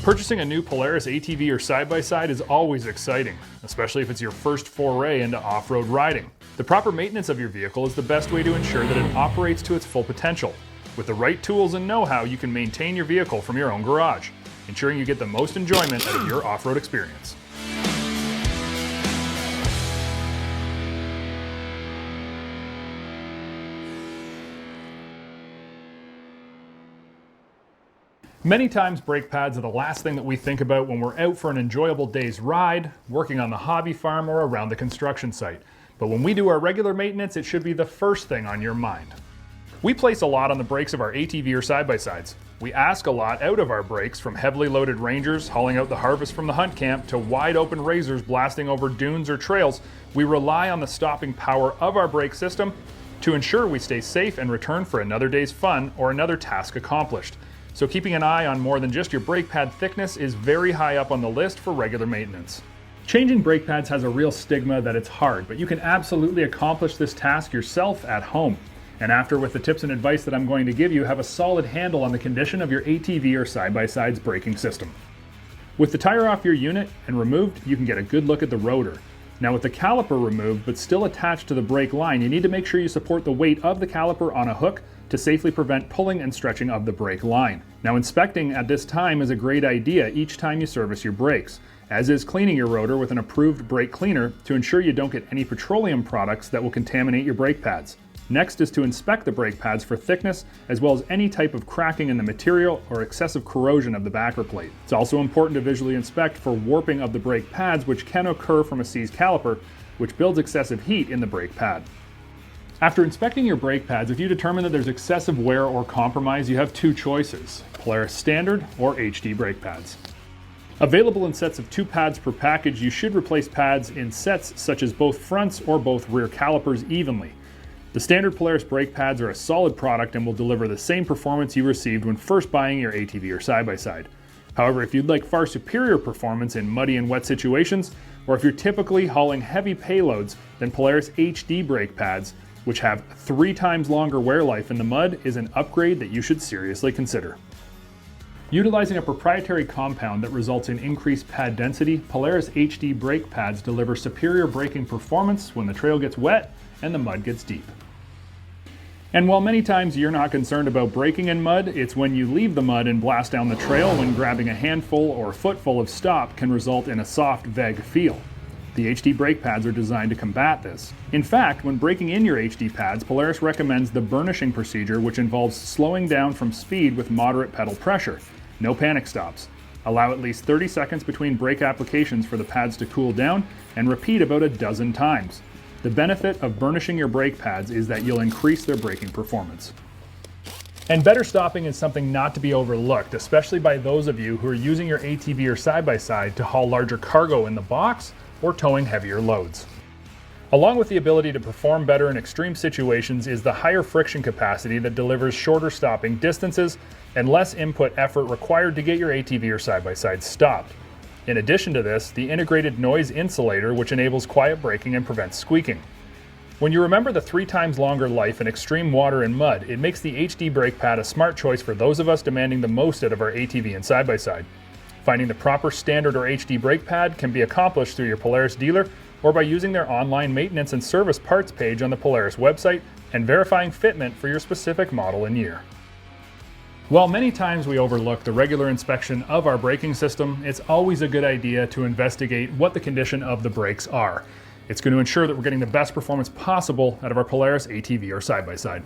Purchasing a new Polaris ATV or side-by-side is always exciting, especially if it's your first foray into off-road riding. The proper maintenance of your vehicle is the best way to ensure that it operates to its full potential. With the right tools and know-how, you can maintain your vehicle from your own garage, ensuring you get the most enjoyment out of your off-road experience. Many times brake pads are the last thing that we think about when we're out for an enjoyable day's ride, working on the hobby farm, or around the construction site. But when we do our regular maintenance, it should be the first thing on your mind. We place a lot on the brakes of our ATV or side-by-sides. We ask a lot out of our brakes, from heavily loaded Rangers hauling out the harvest from the hunt camp to wide open RZRs blasting over dunes or trails. We rely on the stopping power of our brake system to ensure we stay safe and return for another day's fun or another task accomplished. So keeping an eye on more than just your brake pad thickness is very high up on the list for regular maintenance. Changing brake pads has a real stigma that it's hard, but you can absolutely accomplish this task yourself at home. And after, with the tips and advice that I'm going to give you, have a solid handle on the condition of your ATV or side-by-side's braking system. With the tire off your unit and removed, you can get a good look at the rotor. Now with the caliper removed but still attached to the brake line, you need to make sure you support the weight of the caliper on a hook to safely prevent pulling and stretching of the brake line. Now inspecting at this time is a great idea each time you service your brakes, as is cleaning your rotor with an approved brake cleaner to ensure you don't get any petroleum products that will contaminate your brake pads. Next is to inspect the brake pads for thickness, as well as any type of cracking in the material or excessive corrosion of the backer plate. It's also important to visually inspect for warping of the brake pads, which can occur from a seized caliper, which builds excessive heat in the brake pad. After inspecting your brake pads, if you determine that there's excessive wear or compromise, you have two choices: Polaris Standard or HD brake pads. Available in sets of 2 pads per package, you should replace pads in sets such as both fronts or both rear calipers evenly. The standard Polaris brake pads are a solid product and will deliver the same performance you received when first buying your ATV or side-by-side. However, if you'd like far superior performance in muddy and wet situations, or if you're typically hauling heavy payloads, then Polaris HD brake pads, which have 3 times longer wear life in the mud, is an upgrade that you should seriously consider. Utilizing a proprietary compound that results in increased pad density, Polaris HD brake pads deliver superior braking performance when the trail gets wet and the mud gets deep. And while many times you're not concerned about braking in mud, it's when you leave the mud and blast down the trail when grabbing a handful or footful of stop can result in a soft, vague feel. The HD brake pads are designed to combat this. In fact, when braking in your HD pads, Polaris recommends the burnishing procedure, which involves slowing down from speed with moderate pedal pressure. No panic stops. Allow at least 30 seconds between brake applications for the pads to cool down, and repeat about a dozen times. The benefit of burnishing your brake pads is that you'll increase their braking performance. And better stopping is something not to be overlooked, especially by those of you who are using your ATV or side-by-side to haul larger cargo in the box or towing heavier loads. Along with the ability to perform better in extreme situations is the higher friction capacity that delivers shorter stopping distances and less input effort required to get your ATV or side-by-side stopped. In addition to this, the integrated noise insulator, which enables quiet braking and prevents squeaking. When you remember the 3 times longer life in extreme water and mud, it makes the HD brake pad a smart choice for those of us demanding the most out of our ATV and side-by-side. Finding the proper standard or HD brake pad can be accomplished through your Polaris dealer or by using their online maintenance and service parts page on the Polaris website and verifying fitment for your specific model and year. While many times we overlook the regular inspection of our braking system, it's always a good idea to investigate what the condition of the brakes are. It's going to ensure that we're getting the best performance possible out of our Polaris ATV or side-by-side.